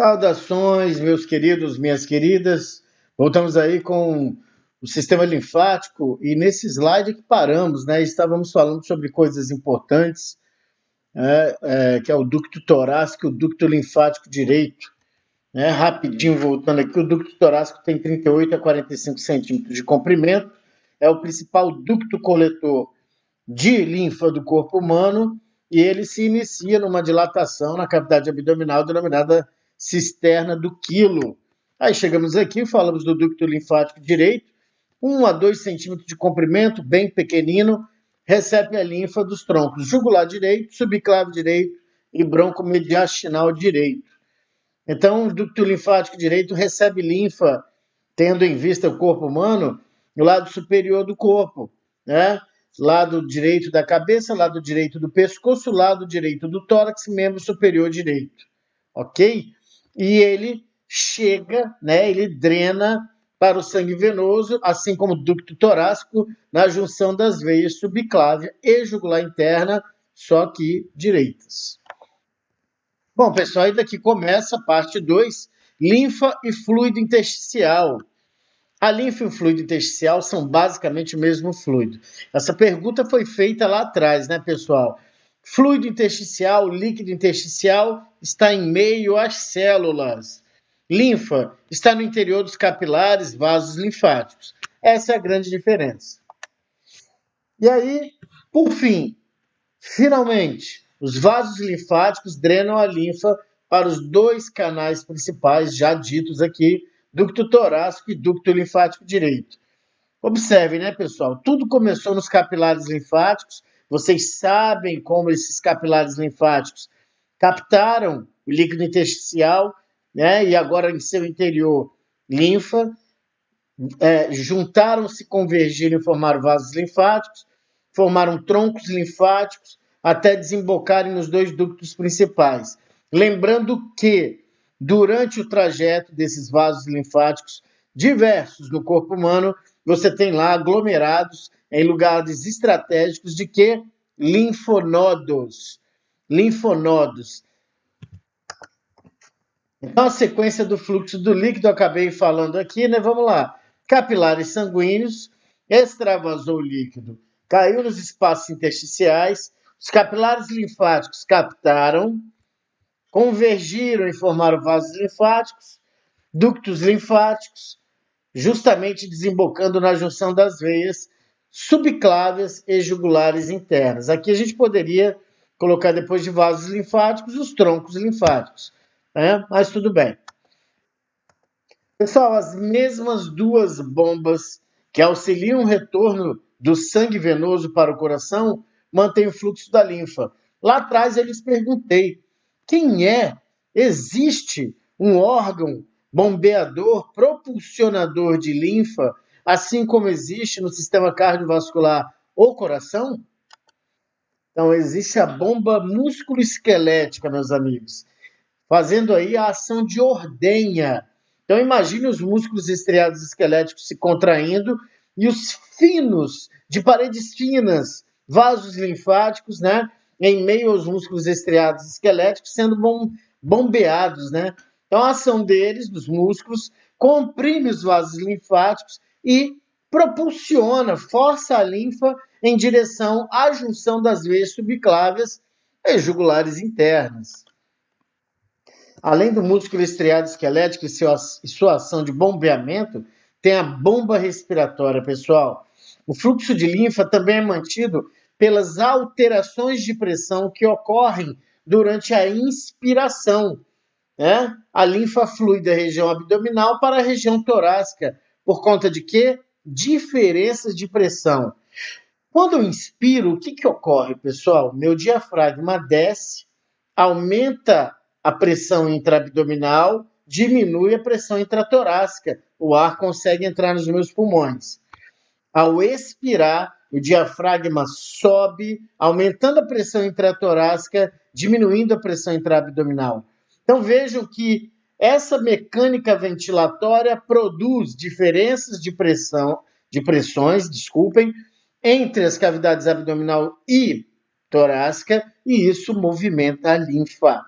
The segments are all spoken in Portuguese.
Saudações, meus queridos, minhas queridas. Voltamos aí com o sistema linfático e nesse slide que paramos, né? Estávamos falando sobre coisas importantes, que é o ducto torácico e o ducto linfático direito. Rapidinho, voltando aqui, o ducto torácico tem 38 a 45 centímetros de comprimento, é o principal ducto coletor de linfa do corpo humano e ele se inicia numa dilatação na cavidade abdominal denominada cisterna do quilo. Aí chegamos aqui, falamos do ducto linfático direito, 1 a 2 centímetros de comprimento, bem pequenino, recebe a linfa dos troncos jugular direito, subclave direito e broncomediastinal direito. Então, o ducto linfático direito recebe linfa, tendo em vista o corpo humano, no lado superior do corpo, né? Lado direito da cabeça, lado direito do pescoço, lado direito do tórax, membro superior direito, ok? E ele chega, né? Ele drena para o sangue venoso, assim como o ducto torácico, na junção das veias subclávia e jugular interna, só que direitas. Bom, pessoal, aí daqui começa a parte 2, linfa e fluido intersticial. A linfa e o fluido intersticial são basicamente o mesmo fluido. Essa pergunta foi feita lá atrás, né, pessoal? Fluido intersticial, líquido intersticial está em meio às células. Linfa está no interior dos capilares, vasos linfáticos. Essa é a grande diferença. E aí, por fim, finalmente, os vasos linfáticos drenam a linfa para os dois canais principais já ditos aqui, ducto torácico e ducto linfático direito. Observem, né, pessoal? Tudo começou nos capilares linfáticos. Vocês sabem como esses capilares linfáticos captaram o líquido intersticial, né? E agora em seu interior, linfa. Juntaram-se, convergiram e formaram vasos linfáticos, formaram troncos linfáticos, até desembocarem nos dois ductos principais. Lembrando que, durante o trajeto desses vasos linfáticos diversos no corpo humano, você tem lá aglomerados em lugares estratégicos de quê? Linfonodos. Linfonodos. Então, a sequência do fluxo do líquido, eu acabei falando aqui, né? Vamos lá. Capilares sanguíneos, extravasou o líquido, caiu nos espaços intersticiais, os capilares linfáticos captaram, convergiram e formaram vasos linfáticos, ductos linfáticos, justamente desembocando na junção das veias subclávias e jugulares internas. Aqui a gente poderia colocar, depois de vasos linfáticos, os troncos linfáticos, né? Mas tudo bem. Pessoal, as mesmas duas bombas que auxiliam o retorno do sangue venoso para o coração mantêm o fluxo da linfa. Lá atrás eu lhes perguntei, existe um órgão bombeador, propulsionador de linfa, assim como existe no sistema cardiovascular o coração? Então, existe a bomba músculo-esquelética, meus amigos, fazendo aí a ação de ordenha. Então, imagine os músculos estriados esqueléticos se contraindo e os finos, de paredes finas, vasos linfáticos, né, em meio aos músculos estriados esqueléticos, sendo bombeados, né? Então, a ação deles, dos músculos, comprime os vasos linfáticos e propulsiona, força a linfa em direção à junção das veias subclávias e jugulares internas. Além do músculo estriado esquelético e sua ação de bombeamento, tem a bomba respiratória, pessoal. O fluxo de linfa também é mantido pelas alterações de pressão que ocorrem durante a inspiração, né? A linfa flui da região abdominal para a região torácica. Por conta de quê? Diferenças de pressão. Quando eu inspiro, o que ocorre, pessoal? Meu diafragma desce, aumenta a pressão intraabdominal, diminui a pressão intratorácica. O ar consegue entrar nos meus pulmões. Ao expirar, o diafragma sobe, aumentando a pressão intratorácica, diminuindo a pressão intraabdominal. Então vejam que essa mecânica ventilatória produz diferenças de pressões, entre as cavidades abdominal e torácica, e isso movimenta a linfa.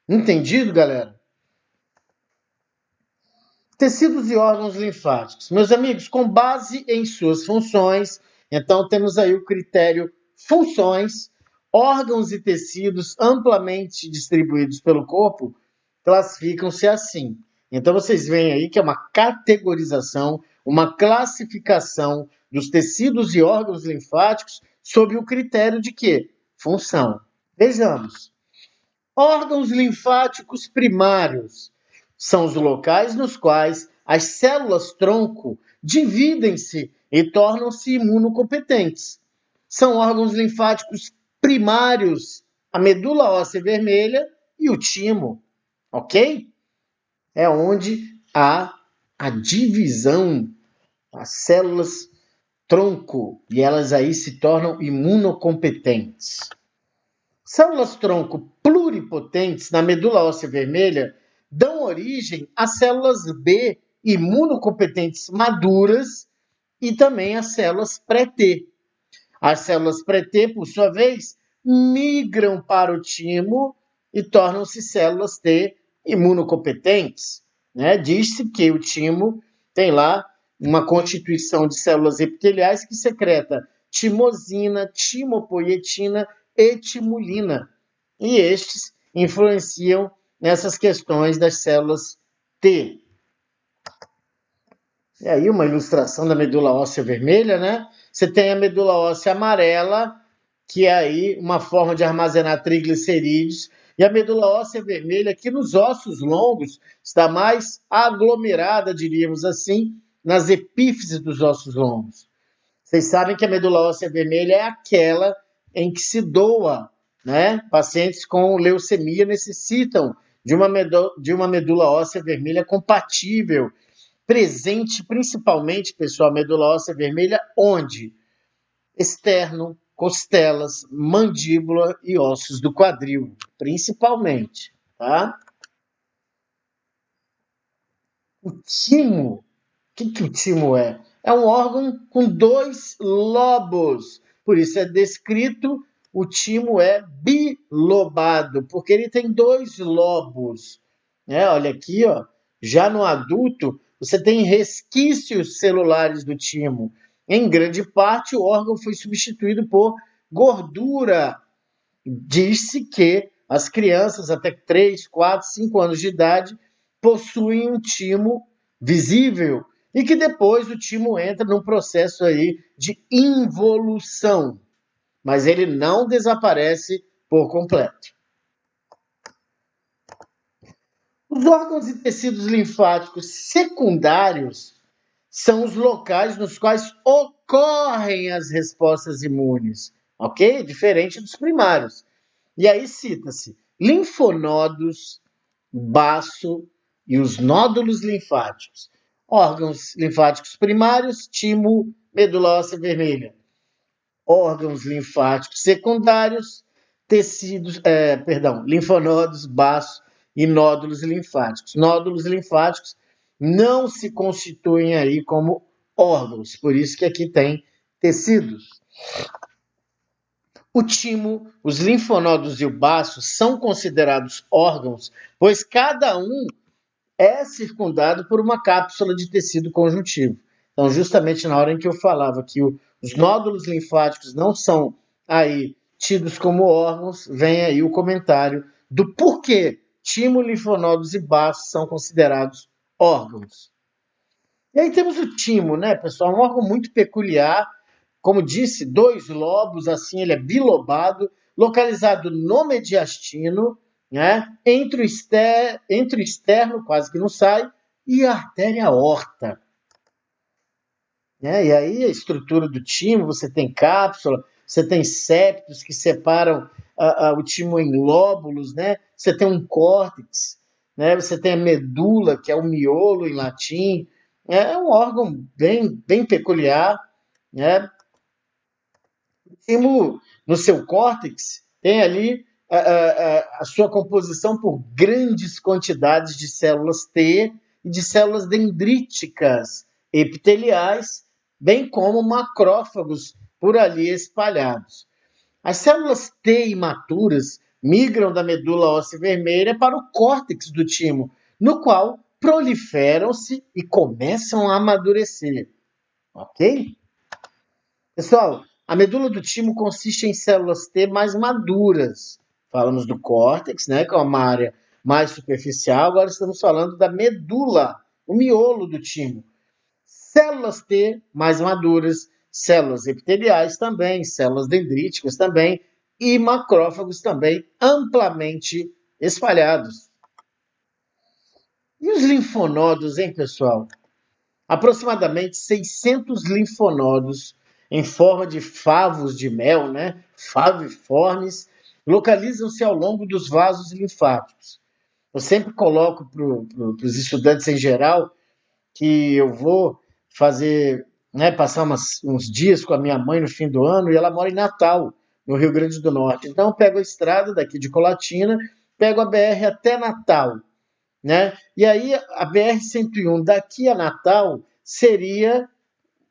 Entendido, galera? Tecidos e órgãos linfáticos. Meus amigos, com base em suas funções, então temos aí o critério funções, órgãos e tecidos amplamente distribuídos pelo corpo classificam-se assim. Então vocês veem aí que é uma categorização, uma classificação dos tecidos e órgãos linfáticos sob o critério de quê? Função. Vejamos. Órgãos linfáticos primários são os locais nos quais as células-tronco dividem-se e tornam-se imunocompetentes. São órgãos linfáticos primários a medula óssea vermelha e o timo, ok? É onde há a divisão, as células-tronco, e elas aí se tornam imunocompetentes. Células-tronco pluripotentes na medula óssea vermelha dão origem a células B imunocompetentes maduras e também as células pré-T. As células pré-T, por sua vez, migram para o timo e tornam-se células T imunocompetentes. Né? Diz-se que o timo tem lá uma constituição de células epiteliais que secreta timosina, timopoietina e timulina. E estes influenciam nessas questões das células T. E aí uma ilustração da medula óssea vermelha, né? Você tem a medula óssea amarela, que é aí uma forma de armazenar triglicerídeos, e a medula óssea vermelha, que nos ossos longos está mais aglomerada, diríamos assim, nas epífises dos ossos longos. Vocês sabem que a medula óssea vermelha é aquela em que se doa, né? Pacientes com leucemia necessitam de uma medula óssea vermelha compatível, presente principalmente, pessoal, medula óssea vermelha, onde? Externo, costelas, mandíbula e ossos do quadril, principalmente, tá? O timo, que o timo é? É um órgão com dois lobos, por isso é descrito, o timo é bilobado, porque ele tem dois lobos. Olha aqui, ó, já no adulto, você tem resquícios celulares do timo. Em grande parte, o órgão foi substituído por gordura. Diz-se que as crianças até 3, 4, 5 anos de idade possuem um timo visível e que depois o timo entra num processo aí de involução, mas ele não desaparece por completo. Os órgãos e tecidos linfáticos secundários são os locais nos quais ocorrem as respostas imunes, ok? Diferente dos primários. E aí cita-se linfonodos, baço e os nódulos linfáticos. Órgãos linfáticos primários, timo, medula óssea vermelha. Órgãos linfáticos secundários, linfonodos, baço e nódulos linfáticos. Nódulos linfáticos não se constituem aí como órgãos, por isso que aqui tem tecidos. O timo, os linfonodos e o baço são considerados órgãos, pois cada um é circundado por uma cápsula de tecido conjuntivo. Então, justamente na hora em que eu falava que os nódulos linfáticos não são aí tidos como órgãos, vem aí o comentário do porquê timo, linfonodos e baços são considerados órgãos. E aí temos o timo, né, pessoal? Um órgão muito peculiar, como disse, dois lobos, assim, ele é bilobado, localizado no mediastino, né, entre o externo, quase que não sai, e a artéria aorta. E aí a estrutura do timo, você tem cápsula, você tem septos que separam o timo em lóbulos, né? Você tem um córtex, né? Você tem a medula, que é o miolo em latim. É um órgão bem peculiar, né? O timo, no seu córtex, tem ali a sua composição por grandes quantidades de células T e de células dendríticas epiteliais, bem como macrófagos por ali espalhados. As células T imaturas migram da medula óssea vermelha para o córtex do timo, no qual proliferam-se e começam a amadurecer, ok? Pessoal, a medula do timo consiste em células T mais maduras. Falamos do córtex, né, que é uma área mais superficial, agora estamos falando da medula, o miolo do timo. Células T mais maduras, células epiteliais também, células dendríticas também, e macrófagos também amplamente espalhados. E os linfonodos, hein, pessoal? Aproximadamente 600 linfonodos em forma de favos de mel, né? Faviformes, localizam-se ao longo dos vasos linfáticos. Eu sempre coloco para os estudantes em geral que eu vou fazer, né, passar uns dias com a minha mãe no fim do ano e ela mora em Natal, no Rio Grande do Norte. Então eu pego a estrada daqui de Colatina, pego a BR até Natal, né? E aí a BR-101 daqui a Natal seria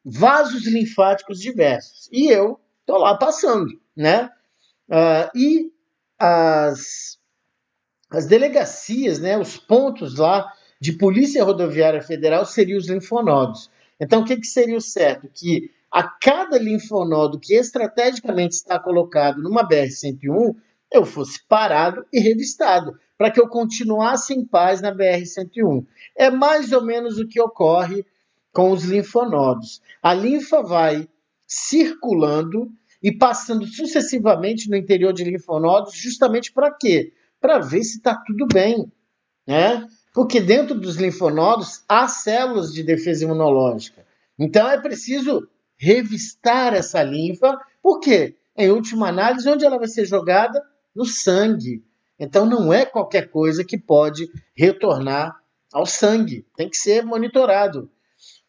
vasos linfáticos diversos. E eu estou lá passando, né? E as delegacias, né, os pontos lá de Polícia Rodoviária Federal seriam os linfonodos. Então, o que seria o certo? Que a cada linfonodo que estrategicamente está colocado numa BR-101, eu fosse parado e revistado, para que eu continuasse em paz na BR-101. É mais ou menos o que ocorre com os linfonodos. A linfa vai circulando e passando sucessivamente no interior de linfonodos, justamente para quê? Para ver se está tudo bem, né? Porque dentro dos linfonodos há células de defesa imunológica. Então é preciso revistar essa linfa, por quê? Em última análise, onde ela vai ser jogada? No sangue. Então não é qualquer coisa que pode retornar ao sangue, tem que ser monitorado.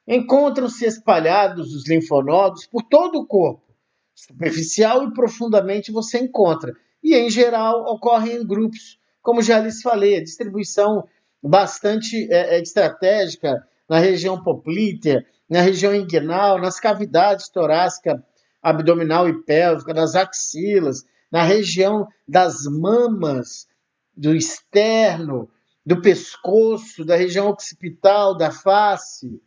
Encontram-se espalhados os linfonodos por todo o corpo, superficial e profundamente você encontra. E, em geral, ocorrem em grupos, como já lhes falei, a distribuição bastante estratégica na região poplítea, na região inguinal, nas cavidades torácica, abdominal e pélvica, nas axilas, na região das mamas, do externo, do pescoço, da região occipital, da face.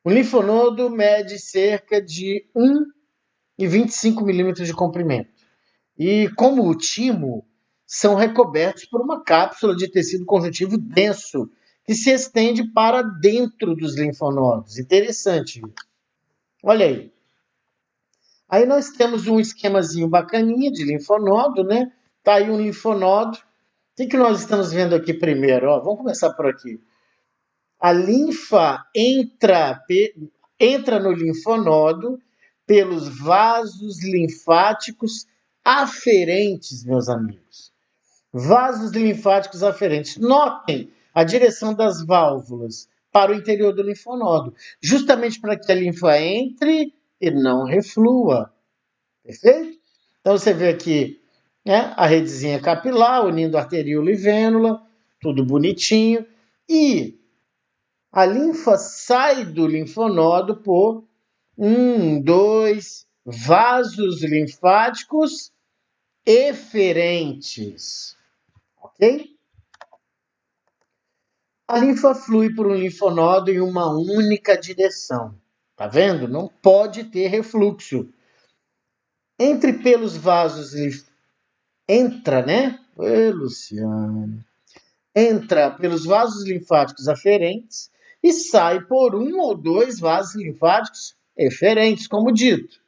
O linfonodo mede cerca de 1,25 milímetros de comprimento. E, como o timo, são recobertos por uma cápsula de tecido conjuntivo denso, que se estende para dentro dos linfonodos. Interessante. Olha aí. Aí nós temos um esquemazinho bacaninha de linfonodo, né? Tá aí um linfonodo. O que nós estamos vendo aqui primeiro? Ó, vamos começar por aqui. A linfa entra no linfonodo pelos vasos linfáticos aferentes, meus amigos. Vasos linfáticos aferentes. Notem a direção das válvulas para o interior do linfonodo, justamente para que a linfa entre e não reflua. Perfeito? Então você vê aqui, né, a redezinha capilar unindo arteríola e vênula, tudo bonitinho. E a linfa sai do linfonodo por 2 vasos linfáticos eferentes, ok? A linfa flui por um linfonodo em uma única direção, tá vendo? Não pode ter refluxo. Entre pelos vasos entra, né? Ê, Luciano. Entra pelos vasos linfáticos aferentes e sai por 1 ou 2 vasos linfáticos eferentes, como dito.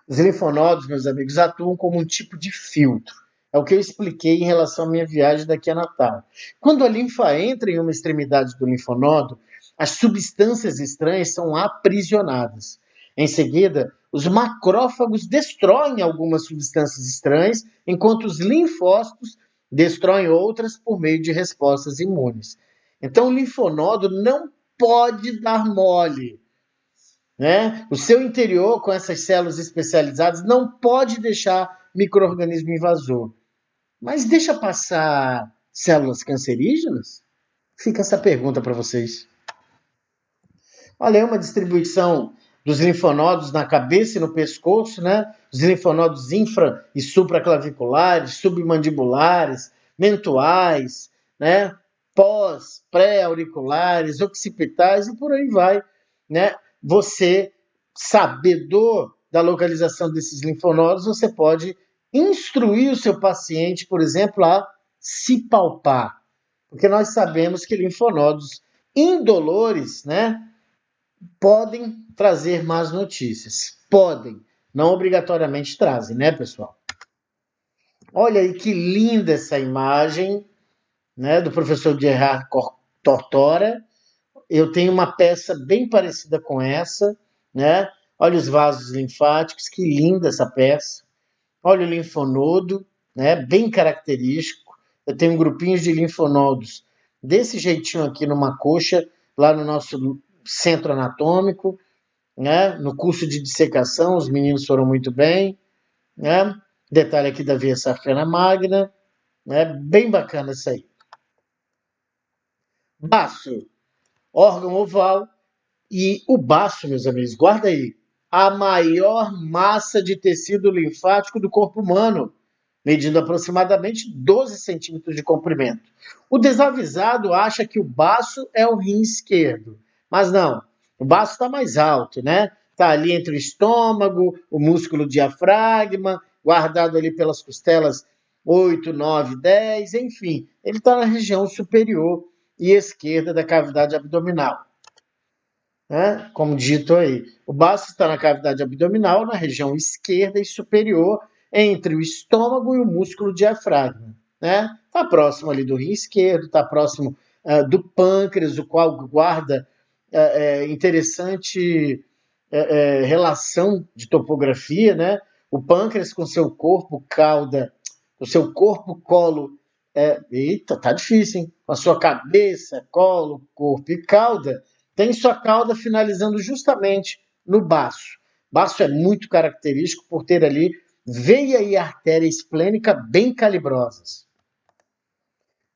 Os linfonodos, meus amigos, atuam como um tipo de filtro. É o que eu expliquei em relação à minha viagem daqui a Natal. Quando a linfa entra em uma extremidade do linfonodo, as substâncias estranhas são aprisionadas. Em seguida, os macrófagos destroem algumas substâncias estranhas, enquanto os linfócitos destroem outras por meio de respostas imunes. Então, o linfonodo não pode dar mole, né? O seu interior, com essas células especializadas, não pode deixar micro-organismo invasor. Mas deixa passar células cancerígenas? Fica essa pergunta para vocês. Olha, é uma distribuição dos linfonodos na cabeça e no pescoço, né? Os linfonodos infra- e supraclaviculares, submandibulares, mentuais, né? pós, pré-auriculares, occipitais e por aí vai, né? Você, sabedor da localização desses linfonodos, você pode instruir o seu paciente, por exemplo, a se palpar, porque nós sabemos que linfonodos indolores, né, podem trazer más notícias. Podem, não obrigatoriamente trazem, né, pessoal? Olha aí que linda essa imagem, né, do professor Gerhard Tortora. Eu tenho uma peça bem parecida com essa, né? Olha os vasos linfáticos, que linda essa peça. Olha o linfonodo, né? Bem característico. Eu tenho grupinhos de linfonodos desse jeitinho aqui numa coxa, lá no nosso centro anatômico, né? No curso de dissecação, os meninos foram muito bem, né? Detalhe aqui da veia safena magna, né? Bem bacana isso aí. Baço, órgão oval, e o baço, meus amigos, guarda aí, a maior massa de tecido linfático do corpo humano, medindo aproximadamente 12 centímetros de comprimento. O desavisado acha que o baço é o rim esquerdo, mas não, o baço está mais alto, né? Está ali entre o estômago, o músculo diafragma, guardado ali pelas costelas 8, 9, 10, enfim, ele está na região superior e esquerda da cavidade abdominal, né? Como dito aí, o baço está na cavidade abdominal, na região esquerda e superior, entre o estômago e o músculo diafragma, né? Está próximo ali do rim esquerdo, está próximo do pâncreas, o qual guarda interessante relação de topografia, né? O pâncreas com seu corpo cauda, o seu corpo colo, eita, tá difícil, hein? Com a sua cabeça, colo, corpo e cauda, tem sua cauda finalizando justamente no baço. Baço é muito característico por ter ali veia e artéria esplênica bem calibrosas.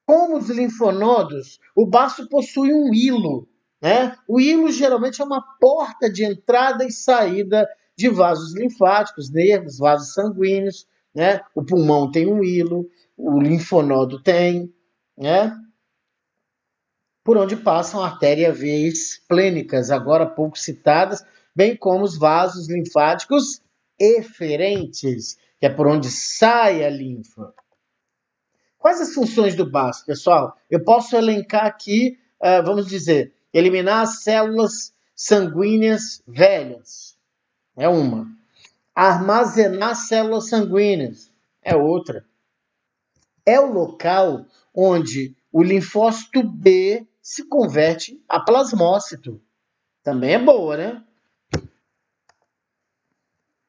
Como os linfonodos, o baço possui um hilo, né? O hilo geralmente é uma porta de entrada e saída de vasos linfáticos, nervos, vasos sanguíneos, né? O pulmão tem um hilo, o linfonodo tem, né? Por onde passam a artéria e a veia esplênicas, agora pouco citadas, bem como os vasos linfáticos eferentes, que é por onde sai a linfa. Quais as funções do baço, pessoal? Eu posso elencar aqui, vamos dizer, eliminar as células sanguíneas velhas, é uma. Armazenar células sanguíneas, é outra. É o local onde o linfócito B se converte a plasmócito. Também é boa, né?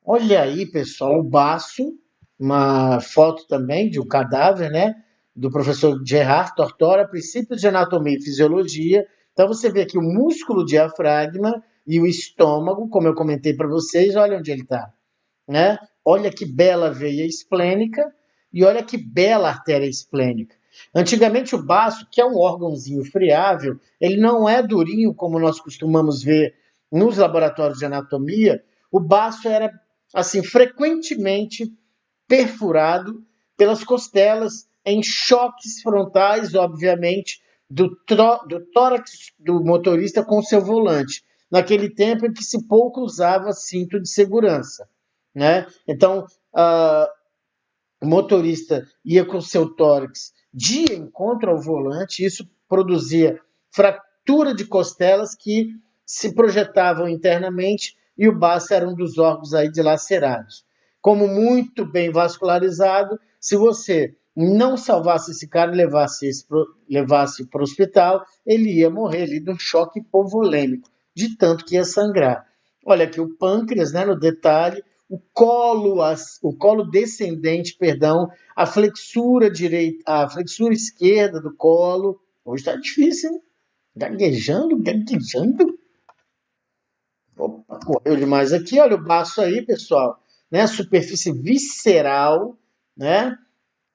Olha aí, pessoal, o baço, uma foto também de um cadáver, né? Do professor Gerhard Tortora, Princípios de Anatomia e Fisiologia. Então você vê aqui o músculo diafragma e o estômago, como eu comentei para vocês, olha onde ele está, né? Olha que bela veia esplênica e olha que bela artéria esplênica. Antigamente o baço, que é um órgãozinho friável, ele não é durinho como nós costumamos ver nos laboratórios de anatomia. O baço era assim frequentemente perfurado pelas costelas em choques frontais, obviamente, do tórax do motorista com seu volante, naquele tempo em que se pouco usava cinto de segurança, né? Então, o motorista ia com seu tórax de encontro ao volante, isso produzia fratura de costelas que se projetavam internamente e o baço era um dos órgãos aí dilacerados. Como muito bem vascularizado, se você não salvasse esse cara e levasse para o hospital, ele ia morrer ali de um choque hipovolêmico, de tanto que ia sangrar. Olha aqui o pâncreas, né, no detalhe, o colo descendente, perdão, a flexura direita, a flexura esquerda do colo. Hoje está difícil, hein? Gaguejando, gaguejando. Opa, correu demais aqui. Olha o baço aí, pessoal, né? Superfície visceral, né?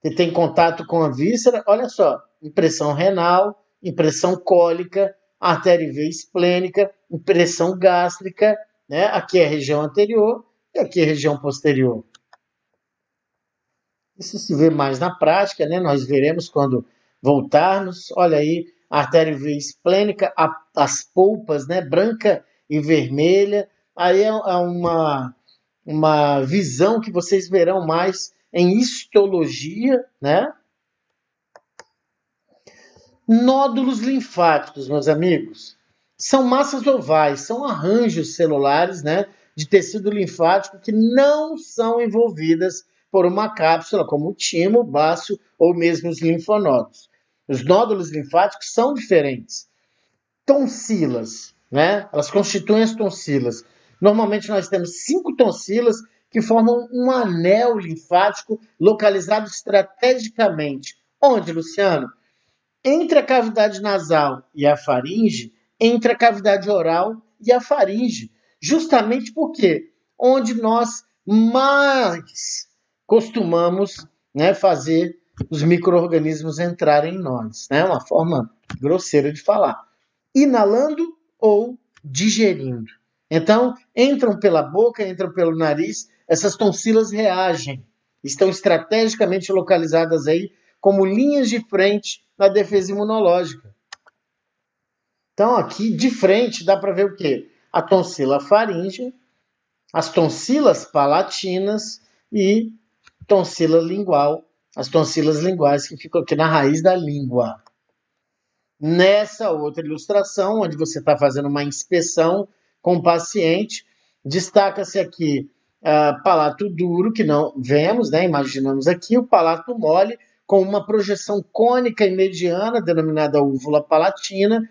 Que tem contato com a víscera. Olha só, impressão renal, impressão cólica, artéria e veia esplênica, impressão gástrica, né? Aqui é a região anterior e aqui é a região posterior. Isso se vê mais na prática, né? Nós veremos quando voltarmos. Olha aí, a artéria veia esplênica, as polpas, né, branca e vermelha. Aí é uma visão que vocês verão mais em histologia, né? Nódulos linfáticos, meus amigos, são massas ovais, são arranjos celulares, né, de tecido linfático que não são envolvidas por uma cápsula, como o timo, o baço ou mesmo os linfonodos. Os nódulos linfáticos são diferentes. Tonsilas, né? Elas constituem as tonsilas. Normalmente nós temos 5 tonsilas que formam um anel linfático localizado estrategicamente. Onde, Luciano? Entre a cavidade nasal e a faringe, entre a cavidade oral e a faringe. Justamente porque onde nós mais costumamos, né, fazer os micro-organismos entrarem em nós. É, né? Uma forma grosseira de falar. Inalando ou digerindo. Então, entram pela boca, entram pelo nariz, essas tonsilas reagem. Estão estrategicamente localizadas aí como linhas de frente na defesa imunológica. Então, aqui de frente dá para ver o quê? A tonsila faríngea, as tonsilas palatinas e tonsila lingual, as tonsilas linguais que ficam aqui na raiz da língua. Nessa outra ilustração, onde você está fazendo uma inspeção com o paciente, destaca-se aqui palato duro, que não vemos, né? Imaginamos aqui, o palato mole, com uma projeção cônica e mediana, denominada úvula palatina.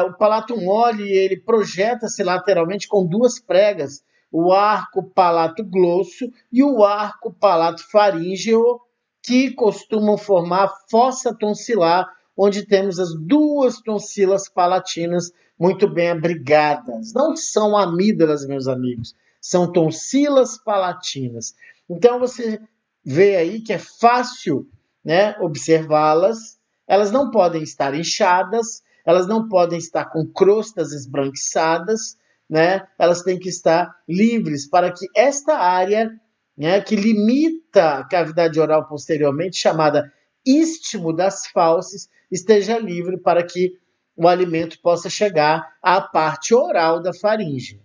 O palato mole, ele projeta-se lateralmente com 2 pregas, o arco palato glosso e o arco palato faríngeo, que costumam formar fossa tonsilar, onde temos as 2 tonsilas palatinas muito bem abrigadas. Não são amígdalas, meus amigos, são tonsilas palatinas. Então você vê aí que é fácil, né, observá-las. Elas não podem estar inchadas, elas não podem estar com crostas esbranquiçadas, né? Elas têm que estar livres para que esta área, né, que limita a cavidade oral posteriormente, chamada istmo das fauces, esteja livre para que o alimento possa chegar à parte oral da faringe.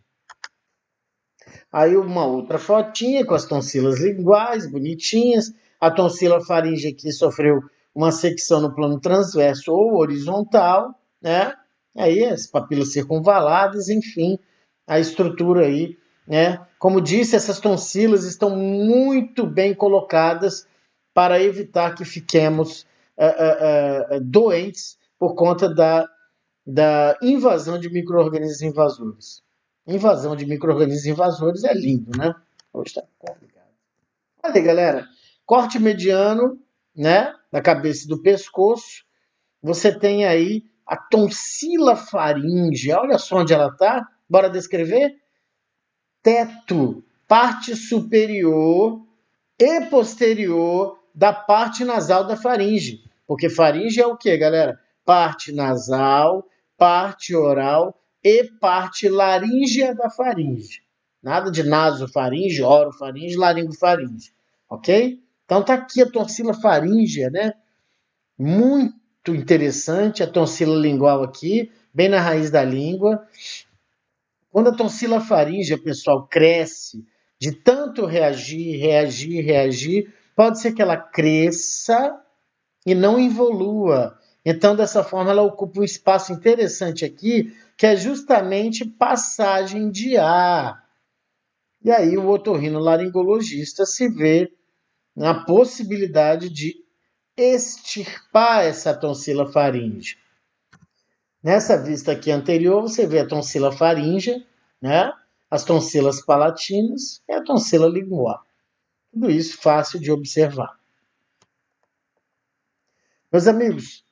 Aí uma outra fotinha com as tonsilas linguais, bonitinhas. A tonsila faríngea aqui sofreu uma secção no plano transverso ou horizontal, né? Aí as papilas circunvaladas, enfim, a estrutura aí, né? Como disse, essas tonsilas estão muito bem colocadas para evitar que fiquemos doentes por conta da invasão de micro-organismos invasores. Invasão de micro-organismos invasores é lindo, né? Hoje está complicado. Olha aí, galera. Corte mediano, né? Da cabeça e do pescoço. Você tem aí a tonsila faríngea. Olha só onde ela está. Bora descrever? Teto, parte superior e posterior da parte nasal da faringe. Porque faringe é o que, galera? Parte nasal, parte oral e parte laríngea da faringe. Nada de nasofaringe, orofaringe, laringofaringe. Ok? Então tá aqui a tonsila faríngea, né? Muito interessante, a tonsila lingual aqui, bem na raiz da língua. Quando a tonsila faríngea, pessoal, cresce, de tanto reagir, pode ser que ela cresça e não evolua. Então, dessa forma, ela ocupa um espaço interessante aqui, que é justamente passagem de ar. E aí o otorrinolaringologista se vê na possibilidade de extirpar essa tonsila faríngea. Nessa vista aqui anterior, você vê a tonsila faríngea, né? As tonsilas palatinas e a tonsila lingual. Tudo isso fácil de observar. Meus amigos,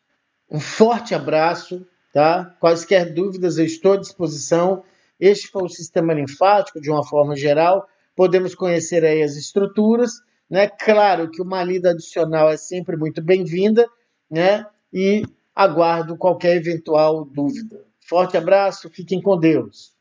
um forte abraço, tá? Quaisquer dúvidas, eu estou à disposição. Este foi o sistema linfático, de uma forma geral. Podemos conhecer aí as estruturas, né? Claro que uma lida adicional é sempre muito bem-vinda, né? E aguardo qualquer eventual dúvida. Forte abraço, fiquem com Deus.